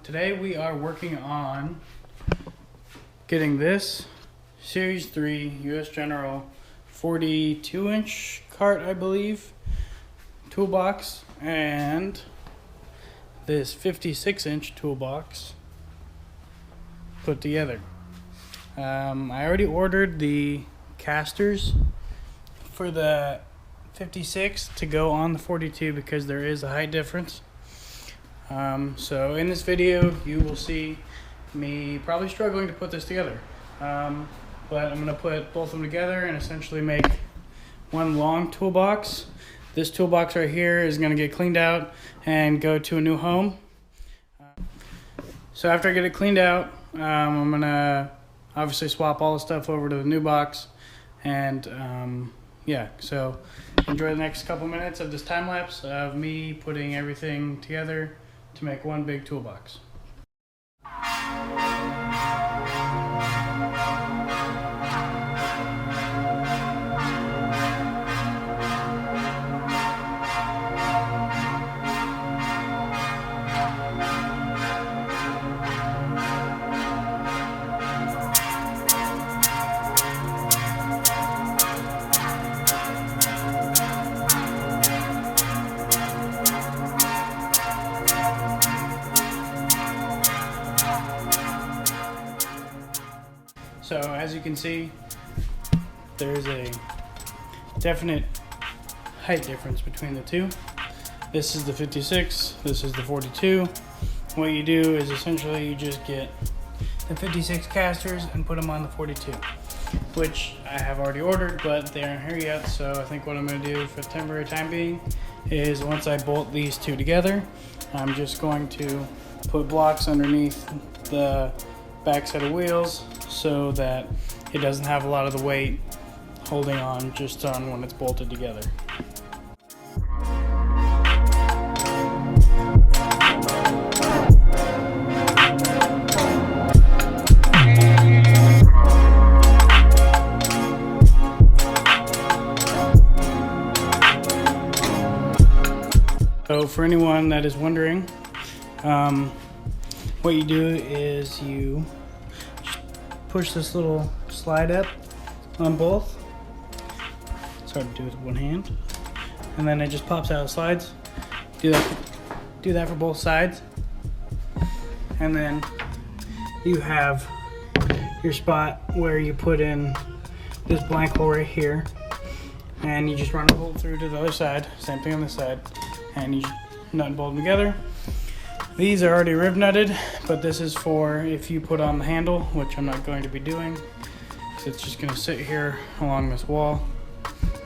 today we are working on getting this Series 3 US General 42-inch cart, I believe, toolbox, and this 56-inch toolbox put together. I already ordered the casters for the 56 to go on the 42 because there is a height difference. So in this video you will see me probably struggling to put this together, but I'm going to put both of them together and essentially make one long toolbox. This toolbox right here is going to get cleaned out and go to a new home. So after I get it cleaned out, I'm going to obviously swap all the stuff over to the new box, and yeah, so enjoy the next couple minutes of this time lapse of me putting everything together to make one big toolbox. So as you can see, there's a definite height difference between the two. This is the 56, this is the 42. What you do is essentially you just get the 56 casters and put them on the 42, which I have already ordered, but they aren't here yet. So I think what I'm going to do for the temporary time being is once I bolt these two together, I'm just going to put blocks underneath the back set of wheels so that it doesn't have a lot of the weight holding on just on when it's bolted together. So for anyone that is wondering, what you do is you push this little slide up on both. It's hard to do with one hand. And then it just pops out, slides. Do that for both sides. And then you have your spot where you put in this blank hole right here. And you just run a hole through to the other side. Same thing on this side. And you nut and bolt them together. These are already rib nutted, but this is for if you put on the handle, which I'm not going to be doing, because it's just going to sit here along this wall.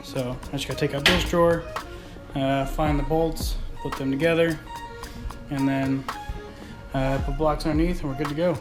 So I just got to take out this drawer, find the bolts, put them together, and then put blocks underneath, and we're good to go.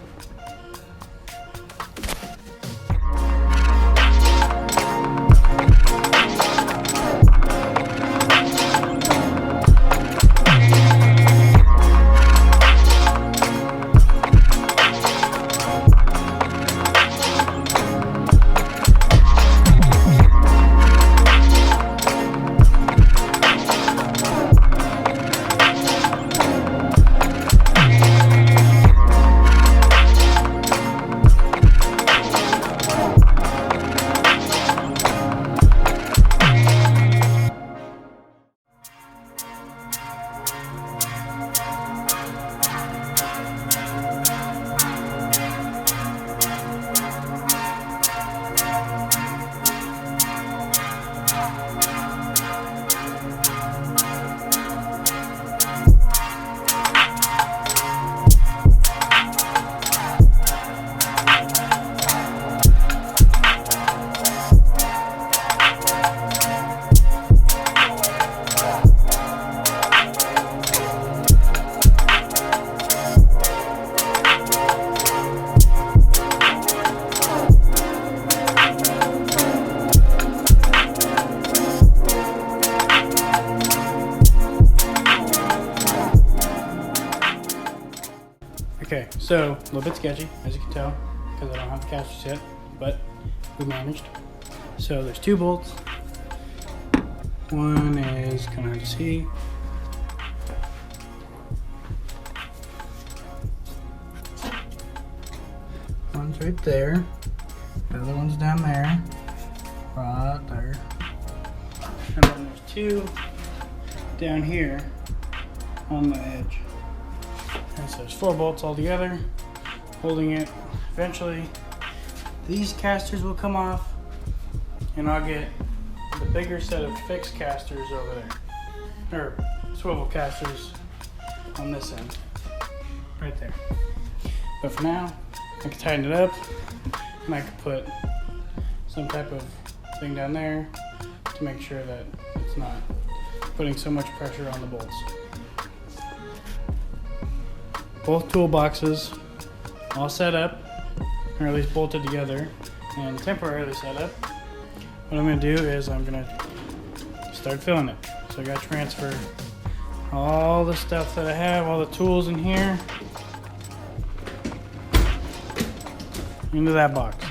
Okay, so a little bit sketchy, as you can tell, because I don't have the casters yet, but we managed. So there's two bolts. One is kind of hard to see. one's right there. The other one's down there. Right there. And then there's two down here on the edge. And so there's 4 bolts all together, holding it. Eventually, these casters will come off, and I'll get the bigger set of fixed casters over there, or swivel casters on this end, right there. But for now, I can tighten it up, and I can put some type of thing down there to make sure that it's not putting so much pressure on the bolts. Both toolboxes all set up, or at least bolted together and temporarily set up. What I'm going to do is I'm going to start filling it. So I got to transfer all the stuff that I have, all the tools in here, into that box.